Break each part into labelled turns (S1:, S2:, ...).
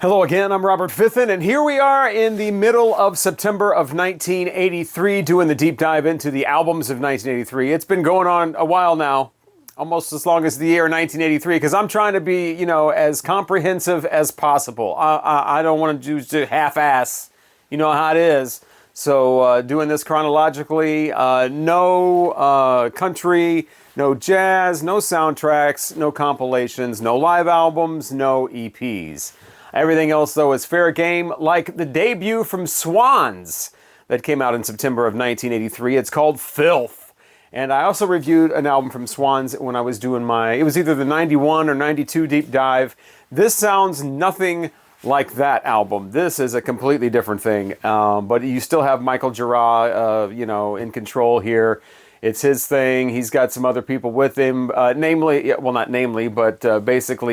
S1: Hello again, I'm Robert Fithin, and here we are in the middle of September of 1983 doing the deep dive into the albums of 1983. It's been going on a while now, almost as long as the year 1983, because I'm trying to be, as comprehensive as possible. I don't want to do half-ass, you know how it is. So doing this chronologically, no country, no jazz, no soundtracks, no compilations, no live albums, no EPs. Everything else, though, is fair game, like the debut from Swans that came out in September of 1983. It's called Filth. And I also reviewed an album from Swans when I was doing it was either the 91 or 92 deep dive. This sounds nothing like that album. This is a completely different thing. But you still have Michael Gira, in control here. It's his thing. He's got some other people with him, basically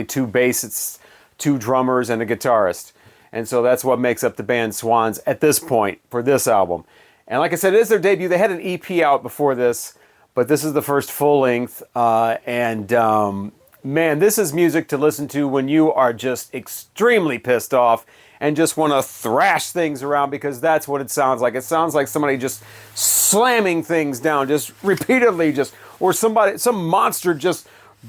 S1: two bassists, two drummers, and a guitarist. And so that's what makes up the band Swans at this point for this album. And like I said, it is their debut. They had an EP out before this, but this is the first full length. Man, this is music to listen to when you are just extremely pissed off and just want to thrash things around, because that's what it sounds like. It sounds like somebody just slamming things down, just repeatedly, or some monster just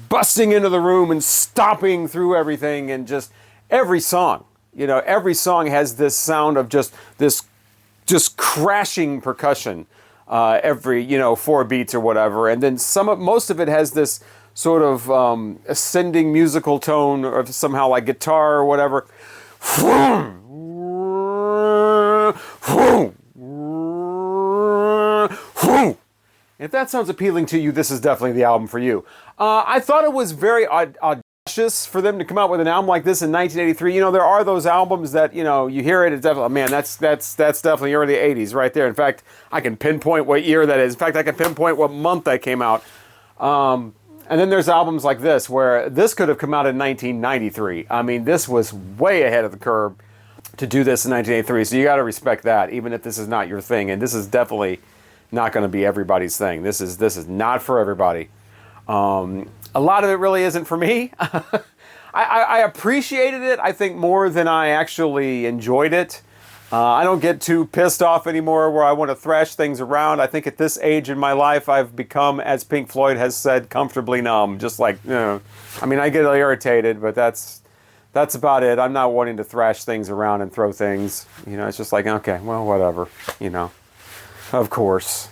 S1: busting into the room and stomping through everything. And just every song has this sound of just crashing percussion every 4 beats or whatever. And then most of it has this sort of ascending musical tone, or somehow like guitar or whatever. If that sounds appealing to you, this is definitely the album for you. I thought it was very audacious for them to come out with an album like this in 1983. There are those albums that, you hear it, it's definitely, man, that's definitely early 80s right there. In fact, I can pinpoint what year that is. In fact, I can pinpoint what month that came out. And then there's albums like this, where this could have come out in 1993. I mean, this was way ahead of the curve to do this in 1983. So you got to respect that, even if this is not your thing. And this is definitely not going to be everybody's thing. This is not for everybody. A lot of it really isn't for me. I appreciated it, I think, more than I actually enjoyed it. I don't get too pissed off anymore where I want to thrash things around. I think at this age in my life, I've become, as Pink Floyd has said, comfortably numb. Just like, I mean, I get irritated, but that's about it. I'm not wanting to thrash things around and throw things. It's just like, okay, well, whatever, Of course.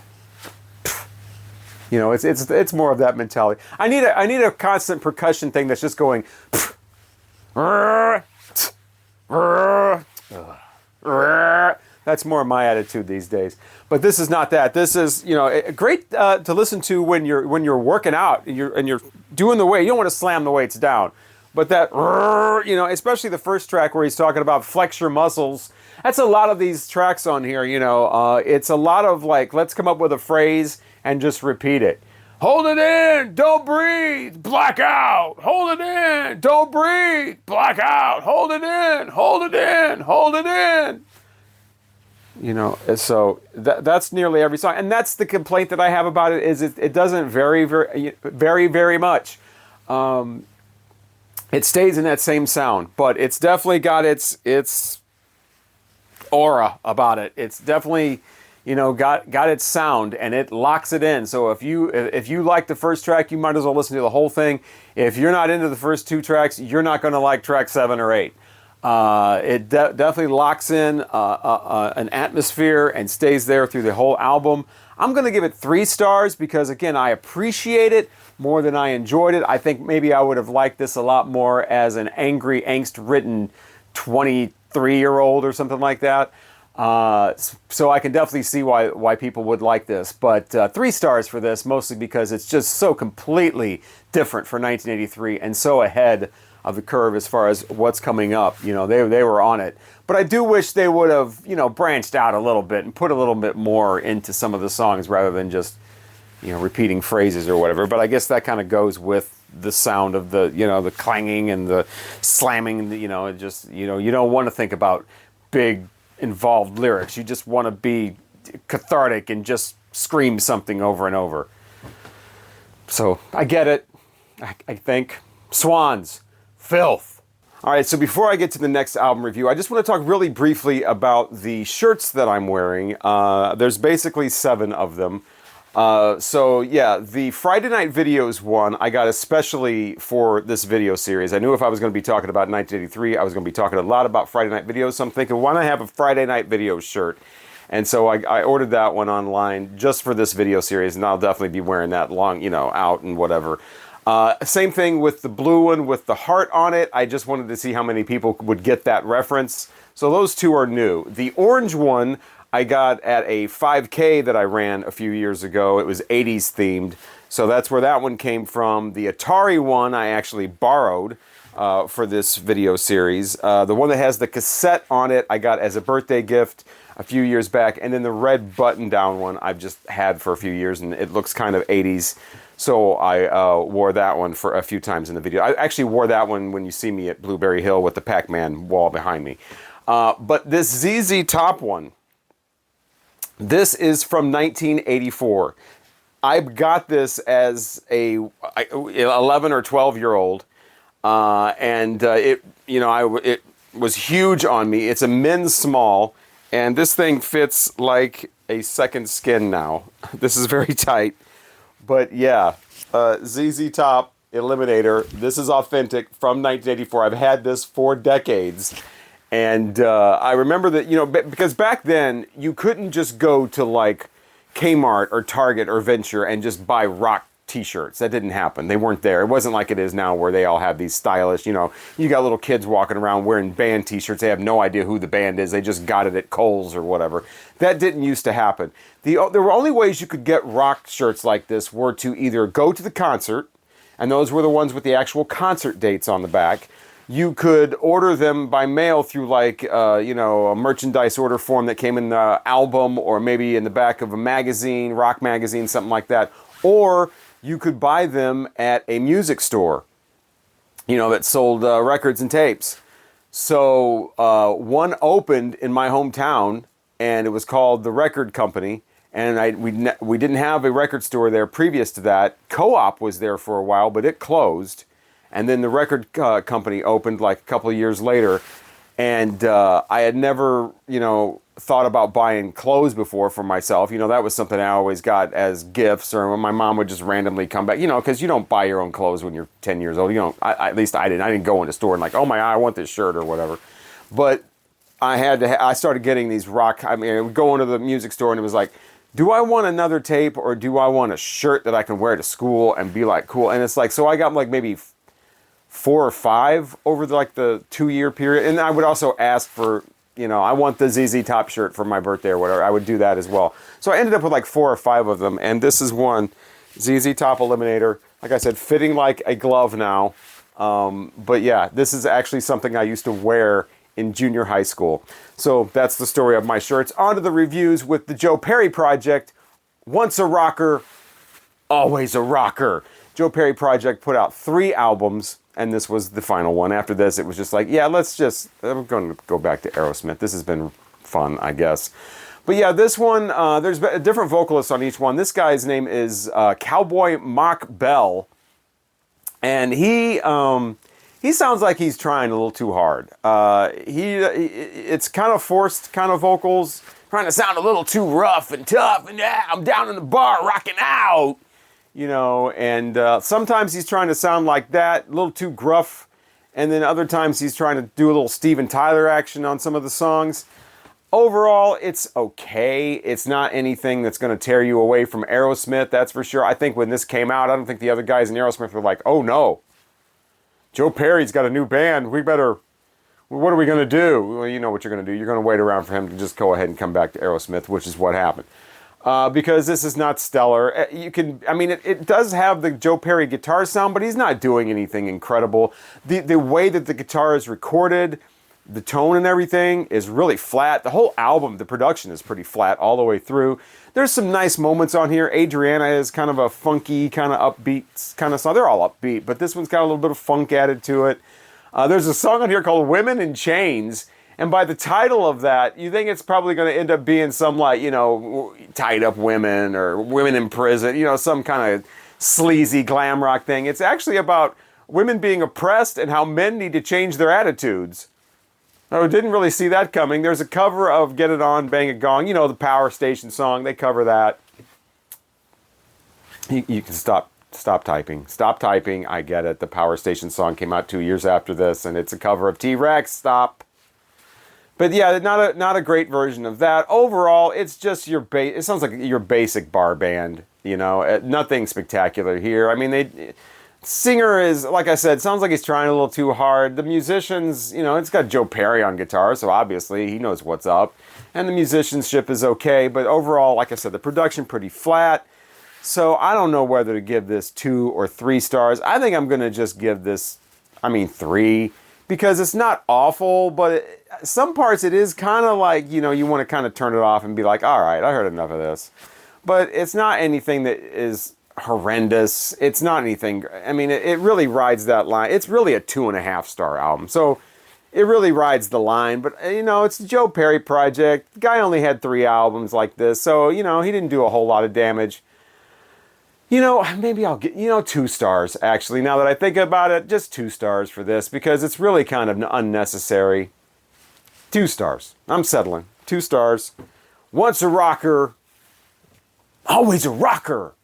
S1: It's more of that mentality. I need a constant percussion thing that's just going. That's more of my attitude these days. But this is not that. This is great to listen to when you're working out and you're doing the weight. You don't want to slam the weights down, but that especially the first track where he's talking about flex your muscles. That's a lot of these tracks on here. It's a lot of like, let's come up with a phrase and just repeat it. Hold it in, don't breathe, black out. Hold it in, don't breathe, black out. Hold it in, hold it in, hold it in. So that's nearly every song. And that's the complaint that I have about it, is it doesn't vary very much. It stays in that same sound, but it's definitely got its aura about it. It's definitely got its sound, and it locks it in. So if you like the first track, you might as well listen to the whole thing. If you're not into the first 2 tracks, you're not going to like track 7 or 8. It definitely locks in an atmosphere and stays there through the whole album. I'm going to give it 3 stars because, again, I appreciate it more than I enjoyed it. I think maybe I would have liked this a lot more as an angry, angst-ridden 23-year-old or something like that. So I can definitely see why people would like this. But 3 stars for this, mostly because it's just so completely different for 1983 and so ahead of the curve as far as what's coming up. They were on it. But I do wish they would have, branched out a little bit and put a little bit more into some of the songs rather than just, repeating phrases or whatever. But I guess that kind of goes with the sound of the, the clanging and the slamming, you don't want to think about big involved lyrics. You just want to be cathartic and just scream something over and over. So I get it. I think Swans, Filth. All right, so before I get to the next album review, I just want to talk really briefly about the shirts that I'm wearing. There's basically 7 of them. So yeah, the Friday Night Videos one I got especially for this video series. I knew if I was going to be talking about 1983, I was going to be talking a lot about Friday Night Videos, so I'm thinking, why not have a Friday Night Videos shirt? And so I ordered that one online just for this video series, and I'll definitely be wearing that long, out and whatever. Same thing with the blue one with the heart on it. I just wanted to see how many people would get that reference. So those 2 are new. The orange one I got at a 5K that I ran a few years ago. It was 80s themed. So that's where that one came from. The Atari one I actually borrowed for this video series. The one that has the cassette on it I got as a birthday gift a few years back. And then the red button-down one I've just had for a few years, and it looks kind of 80s. So I wore that one for a few times in the video. I actually wore that one when you see me at Blueberry Hill with the Pac-Man wall behind me. But this ZZ Top one, this is from 1984. I got this as a 11 or 12-year-old, and it was huge on me. It's a men's small, and this thing fits like a second skin now. This is very tight. But yeah, ZZ Top Eliminator. This is authentic from 1984. I've had this for decades. And I remember that, because back then you couldn't just go to like Kmart or Target or Venture and just buy rock t-shirts. That didn't happen. They weren't there. It wasn't like it is now where they all have these stylish, you got little kids walking around wearing band t-shirts. They have no idea who the band is. They just got it at Kohl's or whatever. That didn't used to happen. There were only ways you could get rock shirts like this were to either go to the concert, and those were the ones with the actual concert dates on the back. You could order them by mail through like, a merchandise order form that came in the album or maybe in the back of a magazine, rock magazine, something like that. Or you could buy them at a music store, that sold records and tapes. So one opened in my hometown, and it was called The Record Company. And we didn't have a record store there previous to that. Co-op was there for a while, but it closed. And then the record company opened like a couple of years later. And I had never, thought about buying clothes before for myself. That was something I always got as gifts, or when my mom would just randomly come back, because you don't buy your own clothes when you're 10 years old. At least I didn't. I didn't go in the store and like, oh my God, I want this shirt or whatever. But I started getting these rock, I would go into the music store and it was like, do I want another tape or do I want a shirt that I can wear to school and be like cool? And it's like, so I got like maybe 4 or 5 over the 2-year period. And I would also ask for, I want the ZZ Top shirt for my birthday or whatever. I would do that as well. So I ended up with like 4 or 5 of them. And this is one, ZZ Top Eliminator. Like I said, fitting like a glove now. But yeah, this is actually something I used to wear in junior high school. So that's the story of my shirts. On to the reviews with the Joe Perry Project. Once a rocker, always a rocker. Joe Perry Project put out 3 albums, and this was the final one. After this, it was just like, yeah, I'm going to go back to Aerosmith. This has been fun, I guess. But yeah, this one, there's a different vocalist on each one. This guy's name is Cowboy Mock Bell, and he sounds like he's trying a little too hard. It's kind of forced kind of vocals, trying to sound a little too rough and tough, and yeah, I'm down in the bar rocking out. And sometimes he's trying to sound like that, a little too gruff, and then other times he's trying to do a little Steven Tyler action on some of the songs. Overall, it's okay. It's not anything that's going to tear you away from Aerosmith, that's for sure. I think when this came out, I don't think the other guys in Aerosmith were like, oh no, Joe Perry's got a new band, what are we going to do? Well, you know what you're going to do. You're going to wait around for him to just go ahead and come back to Aerosmith, which is what happened. Because this is not stellar. It does have the Joe Perry guitar sound, but he's not doing anything incredible. The way that the guitar is recorded, the tone and everything is really flat. The whole album, the production is pretty flat all the way through. There's some nice moments on here. Adriana is kind of a funky, kind of upbeat kind of song. They're all upbeat, but this one's got a little bit of funk added to it. There's a song on here called Women in Chains. And by the title of that, you think it's probably going to end up being some tied up women or women in prison, some kind of sleazy glam rock thing. It's actually about women being oppressed and how men need to change their attitudes. Oh, didn't really see that coming. There's a cover of Get It On, Bang a Gong. You know, the Power Station song. They cover that. You can stop typing. Stop typing. I get it. The Power Station song came out 2 years after this, and it's a cover of T-Rex. Stop. But yeah, not a great version of that. Overall, it's just it sounds like your basic bar band. You know, nothing spectacular here. I mean, singer is, like I said, sounds like he's trying a little too hard. The musicians, you know, it's got Joe Perry on guitar, so obviously he knows what's up. And the musicianship is okay, but overall, like I said, the production pretty flat. So I don't know whether to give this 2 or 3 stars. I think I'm going to just give this, 3, because it's not awful, but some parts it is kind of like, you know, you want to kind of turn it off and be like, all right, I heard enough of this. But it's not anything that is horrendous. It's not anything. I mean, it really rides that line. It's really a 2.5 star album. So it really rides the line. But, you know, it's the Joe Perry project. The guy only had 3 albums like this. So, you know, he didn't do a whole lot of damage. You know, maybe I'll get, 2 stars, actually. Now that I think about it, just 2 stars for this because it's really kind of unnecessary. 2 stars. I'm settling. 2 stars. Once a rocker, always a rocker.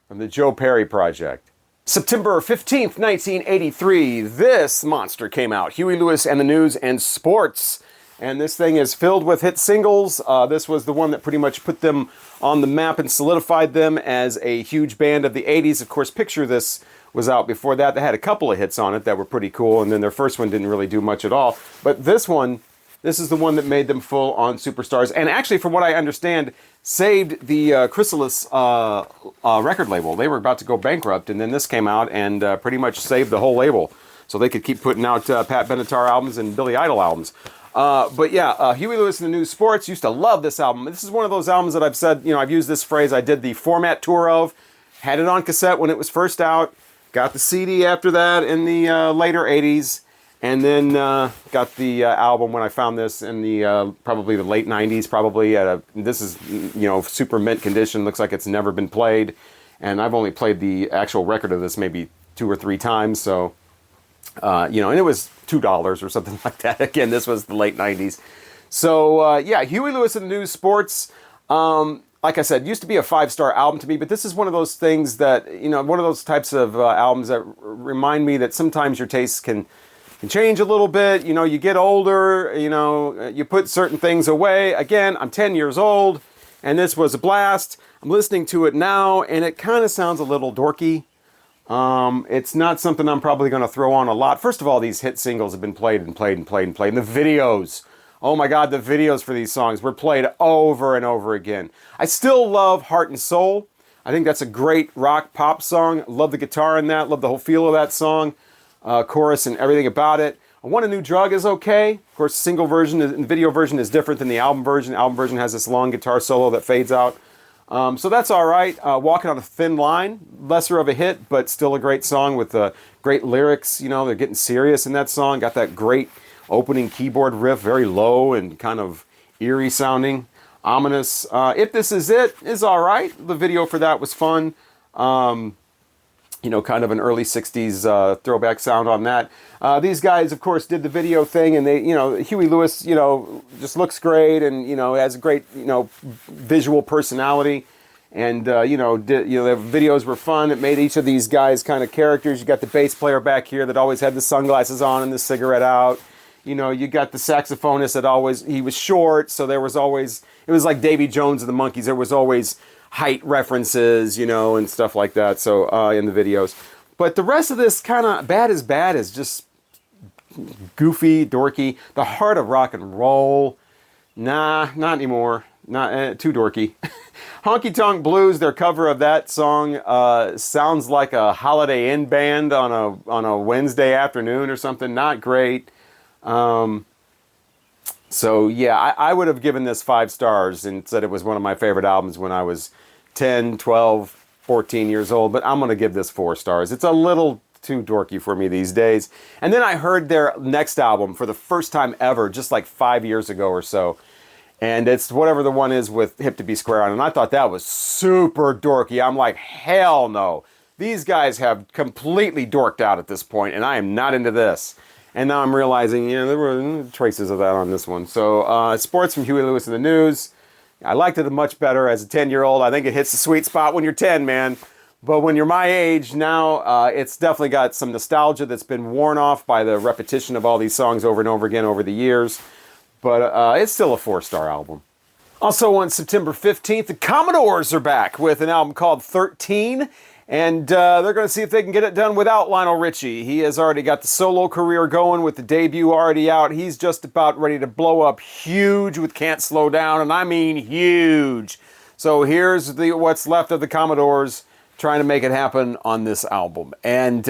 S1: From the Joe Perry Project. September 15th, 1983, this monster came out. Huey Lewis and the News and Sports. And this thing is filled with hit singles. This was the one that pretty much put them on the map and solidified them as a huge band of the 80s. Of course, Picture This was out before that. They had a couple of hits on it that were pretty cool, and then their first one didn't really do much at all. But this is the one that made them full-on superstars. And actually, from what I understand, saved the Chrysalis record label. They were about to go bankrupt, and then this came out and pretty much saved the whole label. So they could keep putting out Pat Benatar albums and Billy Idol albums. But yeah, Huey Lewis and the News Sports, used to love this album. This is one of those albums that I've said, I've used this phrase, I did the format tour of, had it on cassette when it was first out, got the CD after that in the later 80s, and then got the album when I found this in the probably the late 90s, probably. This is, super mint condition, looks like it's never been played, and I've only played the actual record of this maybe 2 or 3 times, so... and it was $2 or something like that. Again, this was the late 90s. So, yeah, Huey Lewis and the News Sports, like I said, used to be a 5-star album to me, but this is one of those things that, one of those types of albums that remind me that sometimes your tastes can change a little bit. You get older, you put certain things away. Again, I'm 10 years old, and this was a blast. I'm listening to it now, and it kind of sounds a little dorky. It's not something I'm probably going to throw on a lot. First of all, these hit singles have been played and played and played and played. And the videos, oh my God, the videos for these songs were played over and over again. I still love Heart and Soul. I think that's a great rock pop song. Love the guitar in that. Love the whole feel of that song. Chorus and everything about it. I Want a New Drug is okay. Of course, single version and video version is different than the album version. The album version has this long guitar solo that fades out. So that's all right. Walking on a Thin Line, lesser of a hit, but still a great song with great lyrics. They're getting serious in that song. Got that great opening keyboard riff, very low and kind of eerie sounding, ominous. If This Is It is all right. The video for that was fun. Kind of an early 60s throwback sound on that. These guys, of course, did the video thing, and they, Huey Lewis, just looks great, and has a great, visual personality, and the videos were fun. It made each of these guys kind of characters. You got the bass player back here that always had the sunglasses on and the cigarette out. You got the saxophonist he was short, so there was always, it was like Davy Jones and the Monkees. There was always height references, and stuff like that. So in the videos, but the rest of this kind of bad is just goofy, dorky. The Heart of Rock and Roll, nah, not anymore. Not too dorky. Honky Tonk Blues, their cover of that song sounds like a Holiday Inn band on a Wednesday afternoon or something. Not great. So yeah, I would have given this 5 stars and said it was one of my favorite albums when I was 10, 12, 14 years old, but I'm going to give this 4 stars. It's a little too dorky for me these days. And then I heard their next album for the first time ever, just like 5 years ago or so. And it's whatever the one is with Hip to Be Square on. And I thought that was super dorky. I'm like, hell no. these guys have completely dorked out at this point, and I am not into this. And now I'm realizing, there were traces of that on this one. So, sports from Huey Lewis in the News. I liked it much better as a 10-year-old. I think it hits the sweet spot when you're 10, man. But when you're my age now, it's definitely got some nostalgia that's been worn off by the repetition of all these songs over and over again over the years. But it's still a 4-star album. Also on September 15th, the Commodores are back with an album called 13. And they're going to see if they can get it done without Lionel Richie. He has already got the solo career going with the debut already out. He's just about ready to blow up huge with Can't Slow Down, and I mean huge. So here's what's left of the Commodores trying to make it happen on this album. And,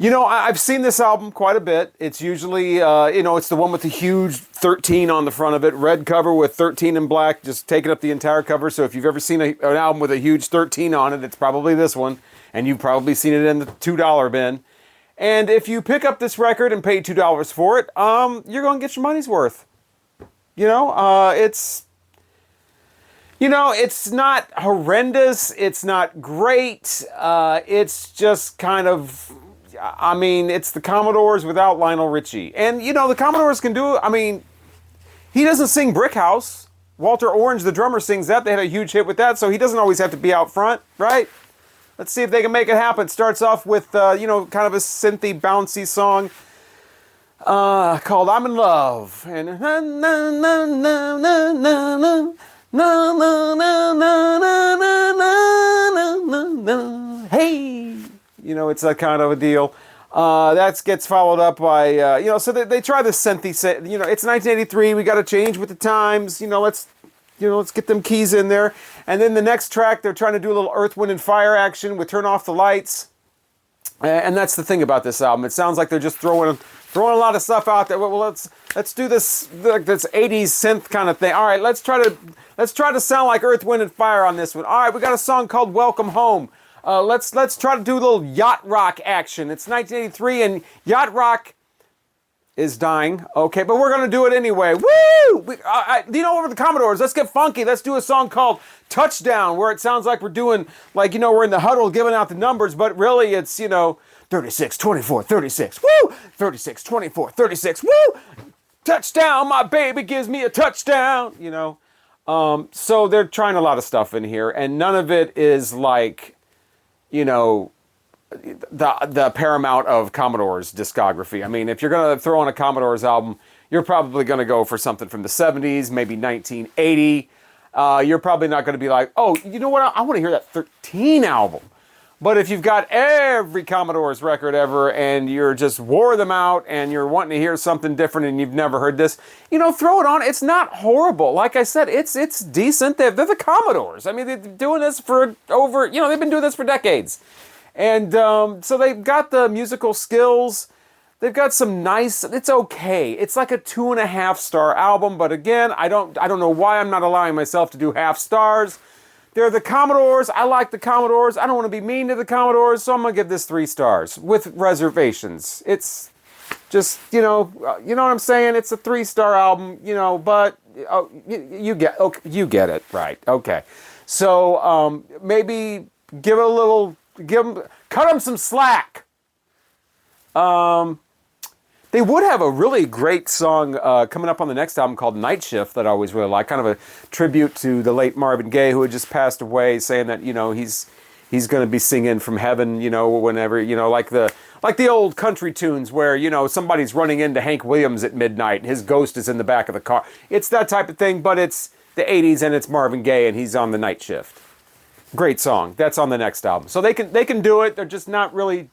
S1: I've seen this album quite a bit. It's usually, it's the one with the huge 13 on the front of it. Red cover with 13 in black, just taking up the entire cover. So if you've ever seen an album with a huge 13 on it, it's probably this one. And you've probably seen it in the $2 bin. And if you pick up this record and pay $2 for it, you're going to get your money's worth. It's not horrendous. It's not great. It's just kind of... it's the Commodores without Lionel Richie. And, the Commodores can do it. He doesn't sing Brick House. Walter Orange, the drummer, sings that. They had a huge hit with that, so he doesn't always have to be out front, right? Let's see if they can make it happen. Starts off with, kind of a synthy, bouncy song called I'm in Love. And na na na na na na na na na na na na na. Hey! It's that kind of a deal. That gets followed up by, so they try the synthy, it's 1983, we got to change with the times, let's get them keys in there. And then the next track, they're trying to do a little Earth, Wind, and Fire action with Turn Off the Lights. And that's the thing about this album. It sounds like they're just throwing a lot of stuff out there. Well, let's do this 80s synth kind of thing. All right, let's try to sound like Earth, Wind, and Fire on this one. All right, we got a song called Welcome Home. Let's try to do a little yacht rock action. It's 1983 and yacht rock is dying. Okay, but we're going to do it anyway. Woo! Over the Commodores, let's get funky. Let's do a song called Touchdown, where it sounds like we're doing, we're in the huddle giving out the numbers, but really it's, 36, 24, 36. Woo! 36, 24, 36. Woo! Touchdown, my baby gives me a touchdown, So they're trying a lot of stuff in here, and none of it is like... the paramount of Commodores discography. If you're going to throw on a Commodores album, you're probably going to go for something from the 70s, maybe 1980. You're probably not going to be like, oh, you know what? I want to hear that 13 album. But if you've got every Commodores record ever and you're just wore them out and you're wanting to hear something different and you've never heard this, throw it on. It's not horrible. Like I said, it's decent. They're the Commodores. They're doing this for over, they've been doing this for decades. And so they've got the musical skills. They've got some nice, it's okay. It's like a 2.5-star album. But again, I don't know why I'm not allowing myself to do half stars. They're the Commodores. I like the Commodores. I don't want to be mean to the Commodores, so I'm going to give this 3 stars with reservations. It's just, you know what I'm saying? It's a 3-star album, but you get it, right? Okay. So maybe cut them some slack. They would have a really great song coming up on the next album called Night Shift that I always really like, kind of a tribute to the late Marvin Gaye, who had just passed away, saying that, he's going to be singing from heaven, whenever, like the old country tunes where, somebody's running into Hank Williams at midnight and his ghost is in the back of the car. It's that type of thing, but it's the 80s and it's Marvin Gaye and he's on the Night Shift. Great song. That's on the next album. So they can do it. They're just not really...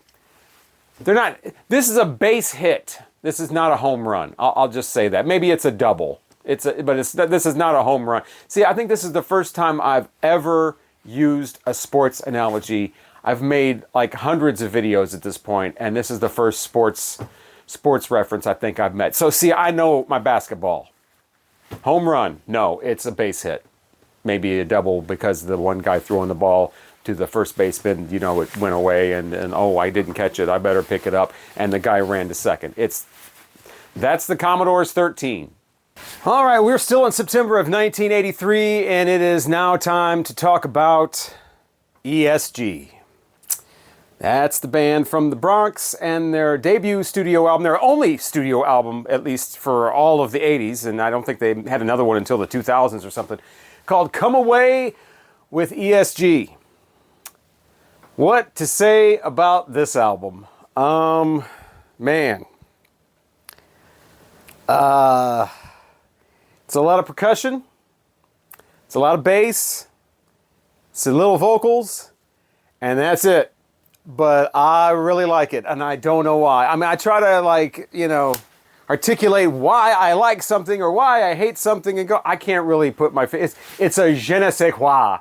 S1: This is a base hit. This is not a home run. I'll just say that. Maybe it's a double. This is not a home run. See, I think this is the first time I've ever used a sports analogy. I've made like hundreds of videos at this point, and this is the first sports reference I think I've met. So see, I know my basketball. Home run. No, it's a base hit. Maybe a double because the one guy throwing the ball to the first baseman, it went away and I didn't catch it. I better pick it up. And the guy ran to second. That's the Commodores 13. All right, we're still in September of 1983, and it is now time to talk about ESG. That's the band from the Bronx and their debut studio album, their only studio album, at least for all of the 80s, and I don't think they had another one until the 2000s or something, called Come Away with ESG. What to say about this album? Man. It's a lot of percussion. It's a lot of bass. It's a little vocals. And that's it. But I really like it, and I don't know why. I mean, I try to, articulate why I like something or why I hate something, and go, I can't really put my face. It's a je ne sais quoi.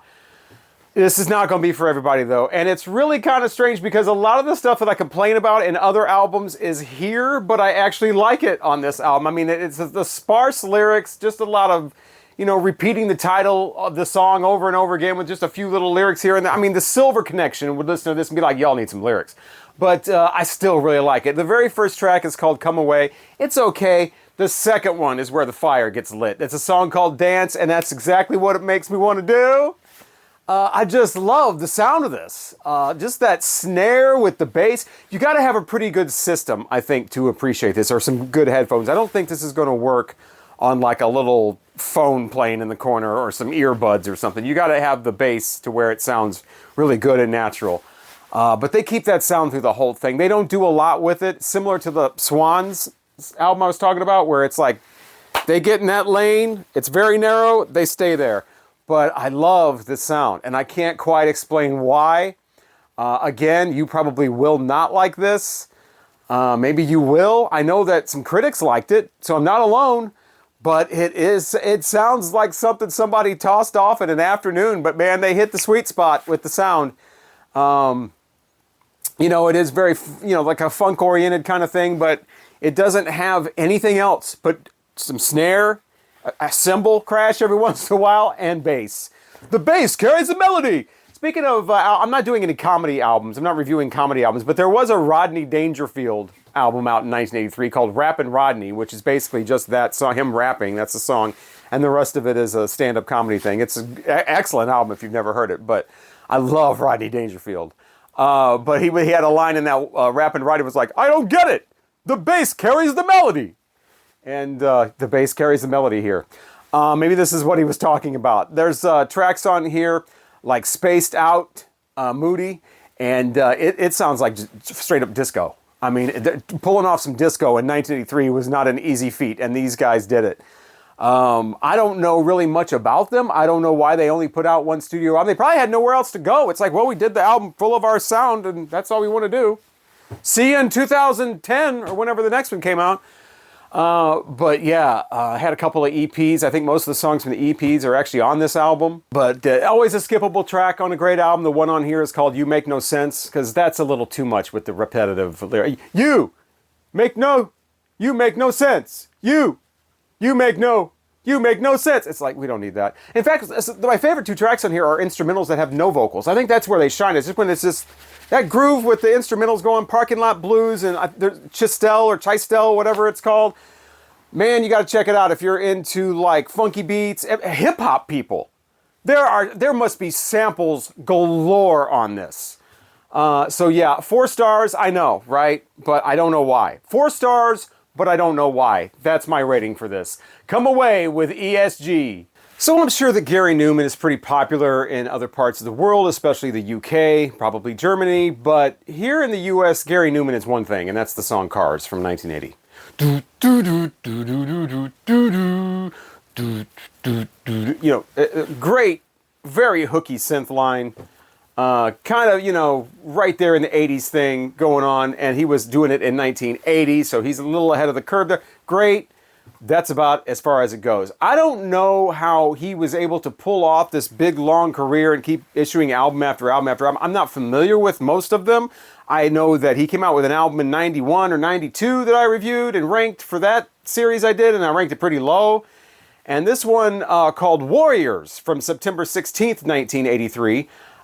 S1: This is not going to be for everybody, though. And it's really kind of strange because a lot of the stuff that I complain about in other albums is here, but I actually like it on this album. I mean, it's the sparse lyrics, just a lot of, repeating the title of the song over and over again with just a few little lyrics here and there. I mean, the Silver Connection would listen to this and be like, y'all need some lyrics. But I still really like it. The very first track is called Come Away. It's okay. The second one is where the fire gets lit. It's a song called Dance, and that's exactly what it makes me want to do. I just love the sound of this. Just that snare with the bass. You got to have a pretty good system, I think, to appreciate this, or some good headphones. I don't think this is going to work on like a little phone playing in the corner or some earbuds or something. You got to have the bass to where it sounds really good and natural. But they keep that sound through the whole thing. They don't do a lot with it, similar to the Swans album I was talking about, where it's like they get in that lane, it's very narrow, they stay there. But I love the sound, and I can't quite explain why. Again, you probably will not like this. Maybe you will. I know that some critics liked it, so I'm not alone. But it sounds like something somebody tossed off in an afternoon, but man, they hit the sweet spot with the sound. It is very, like a funk-oriented kind of thing, but it doesn't have anything else but some snare, a cymbal crash every once in a while, and bass. The bass carries the melody. Speaking of, I'm not doing any comedy albums. I'm not reviewing comedy albums, but there was a Rodney Dangerfield album out in 1983 called Rappin' Rodney, which is basically just that song, him rapping, that's the song, and the rest of it is a stand-up comedy thing. It's an excellent album if you've never heard it, but I love Rodney Dangerfield. But he had a line in that Rappin' Rodney was like, I don't get it! The bass carries the melody! And the bass carries the melody here. Maybe this is what he was talking about. There's tracks on here like Spaced Out, Moody, and it sounds like straight up disco. I mean, pulling off some disco in 1983 was not an easy feat, and these guys did it. I don't know really much about them. I don't know why they only put out one studio album. They probably had nowhere else to go. It's like, well, we did the album full of our sound, and that's all we want to do. See you in 2010, or whenever the next one came out. But yeah, I had a couple of EPs. I think most of the songs from the EPs are actually on this album. But always a skippable track on a great album. The one on here is called You Make No Sense, because that's a little too much with the repetitive lyric. You make no sense. You make no sense. It's like, we don't need that. In fact, my favorite two tracks on here are instrumentals that have no vocals. I think that's where they shine. It's just when it's just that groove with the instrumentals going, Parking Lot Blues, and Chistel, whatever it's called. Man, you got to check it out if you're into like funky beats, hip hop people. There must be samples galore on this. So yeah, 4 stars, I know, right? But I don't know why. 4 stars, but I don't know why. That's my rating for this. Come Away with ESG. So I'm sure that Gary Numan is pretty popular in other parts of the world, especially the UK, probably Germany, but here in the US, Gary Numan is one thing, and that's the song Cars from 1980. Great, very hooky synth line, kind of, right there in the 80s thing going on, and he was doing it in 1980, so he's a little ahead of the curve there. Great. That's about as far as it goes. I don't know how he was able to pull off this big, long career and keep issuing album after album after album. I'm not familiar with most of them. I know that he came out with an album in 91 or 92 that I reviewed and ranked for that series I did, and I ranked it pretty low. And this one called Warriors from September 16th, 1983.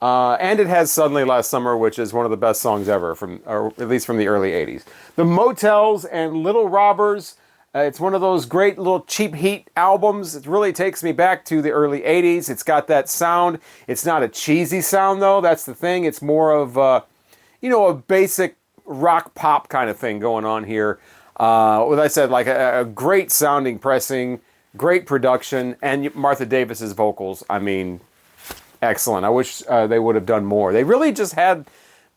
S1: And it has Suddenly Last Summer, which is one of the best songs ever, or at least from the early 80s. The Motels and Little Robbers. It's one of those great little cheap heat albums. It really takes me back to the early 80s. It's got that sound. It's not a cheesy sound, though. That's the thing. It's more of, a basic rock pop kind of thing going on here. As I said, like a great sounding pressing, great production, and Martha Davis's vocals. I mean, excellent. I wish they would have done more. They really just had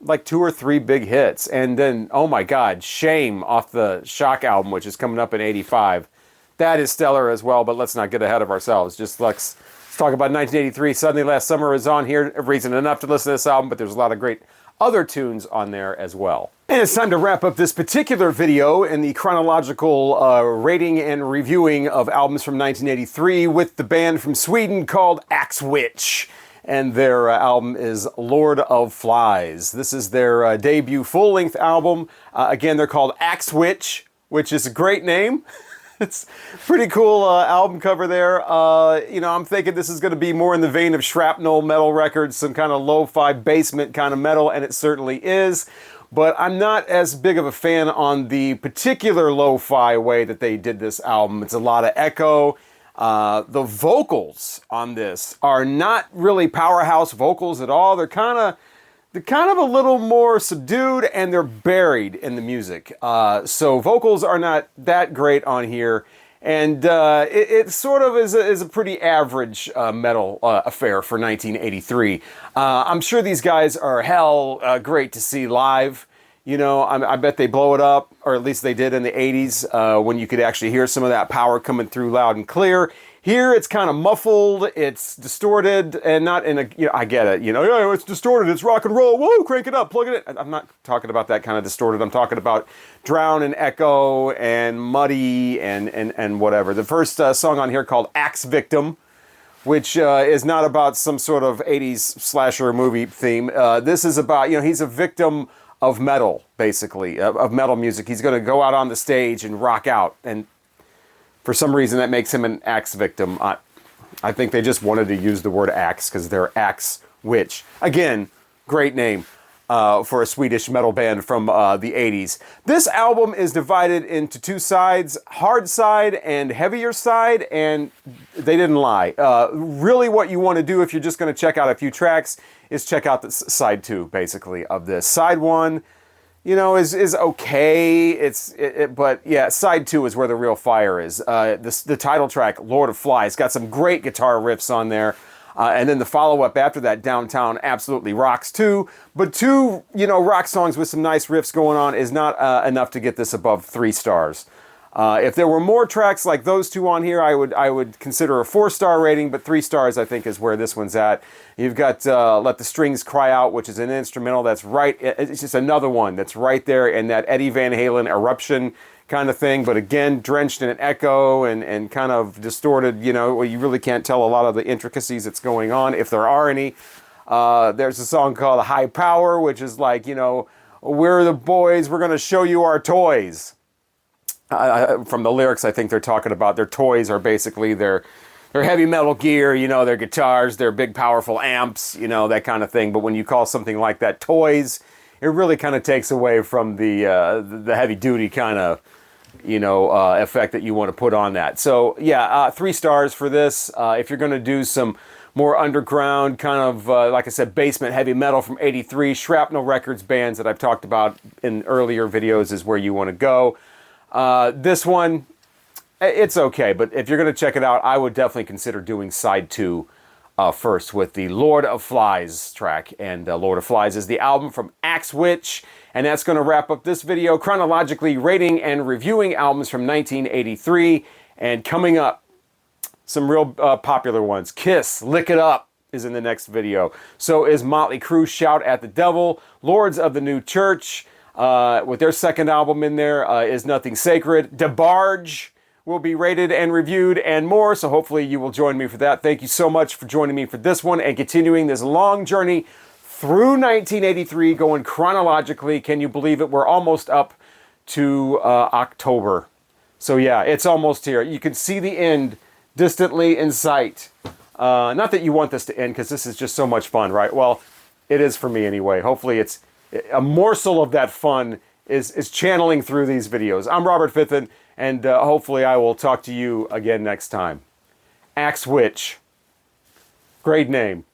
S1: like 2 or 3 big hits. And then, oh my God, Shame off the Shock album, which is coming up in 85. That is stellar as well, but let's not get ahead of ourselves. Just let's talk about 1983. Suddenly Last Summer is on here. Reason enough to listen to this album, but there's a lot of great other tunes on there as well. And it's time to wrap up this particular video in the chronological rating and reviewing of albums from 1983 with the band from Sweden called Axeswitch. And their album is Lord of Flies. This is their debut full-length album. Again, they're called Axeswitch, which is a great name. It's a pretty cool album cover there. I'm thinking this is going to be more in the vein of Shrapnel Metal Records, some kind of lo-fi basement kind of metal, and it certainly is. But I'm not as big of a fan on the particular lo-fi way that they did this album. It's a lot of echo. The vocals on this are not really powerhouse vocals at all. They're kind of a little more subdued, and they're buried in the music. So vocals are not that great on here, and it sort of is a pretty average metal affair for 1983. I'm sure these guys are great to see live. I bet they blow it up, or at least they did in the 80s, when you could actually hear some of that power coming through loud and clear. Here, it's kind of muffled, it's distorted, and not in a, I get it, it's distorted, it's rock and roll, whoa, crank it up, plug it in. I'm not talking about that kind of distorted. I'm talking about drown and echo and muddy and whatever. The first song on here called Axe Victim, which is not about some sort of 80s slasher movie theme. This is about, he's a victim of metal, basically, of metal music. He's going to go out on the stage and rock out, and for some reason that makes him an axe victim. I think they just wanted to use the word axe because they're Axeswitch. Again, great name for a Swedish metal band from the 80s. This album is divided into 2 sides, hard side and heavier side, and they didn't lie. Really what you want to do if you're just going to check out a few tracks is check out the side 2, basically, of this. Side 1, is okay. But yeah, side 2 is where the real fire is. The title track, Lord of Flies, got some great guitar riffs on there. And then the follow-up after that, Downtown, absolutely rocks too. But 2, rock songs with some nice riffs going on is not enough to get this above 3 stars. If there were more tracks like those 2 on here, I would consider a 4-star rating, but 3 stars I think is where this one's at. You've got Let the Strings Cry Out, which is an instrumental that's right, it's just another one that's right there in that Eddie Van Halen Eruption kind of thing, but again, drenched in an echo and kind of distorted, where you really can't tell a lot of the intricacies that's going on, if there are any. There's a song called High Power, which is like, we're the boys, we're going to show you our toys. From the lyrics, I think they're talking about their toys are basically their heavy metal gear, their guitars, their big powerful amps, that kind of thing. But when you call something like that toys, it really kind of takes away from the heavy duty kind of, effect that you want to put on that. So yeah, 3 stars for this. If you're going to do some more underground kind of, like I said, basement heavy metal from 83, Shrapnel Records bands that I've talked about in earlier videos is where you want to go. This one, it's okay, but if you're going to check it out, I would definitely consider doing side 2 first with the Lord of Flies track. And Lord of Flies is the album from Axeswitch, and that's going to wrap up this video chronologically rating and reviewing albums from 1983. And coming up, some real popular ones. Kiss, Lick It Up is in the next video. So is Motley Crue, Shout at the Devil. Lords of the New Church, with their second album in there, is Nothing Sacred. DeBarge will be rated and reviewed and more, so hopefully you will join me for that. Thank you so much for joining me for this one and continuing this long journey through 1983, going chronologically. Can you believe it? We're almost up to October. So yeah, it's almost here. You can see the end distantly in sight. Not that you want this to end, because this is just so much fun, right? Well, It is for me anyway. Hopefully it's a morsel of that fun is channeling through these videos. I'm Robert Fitton, and hopefully I will talk to you again next time. Axeswitch. Great name.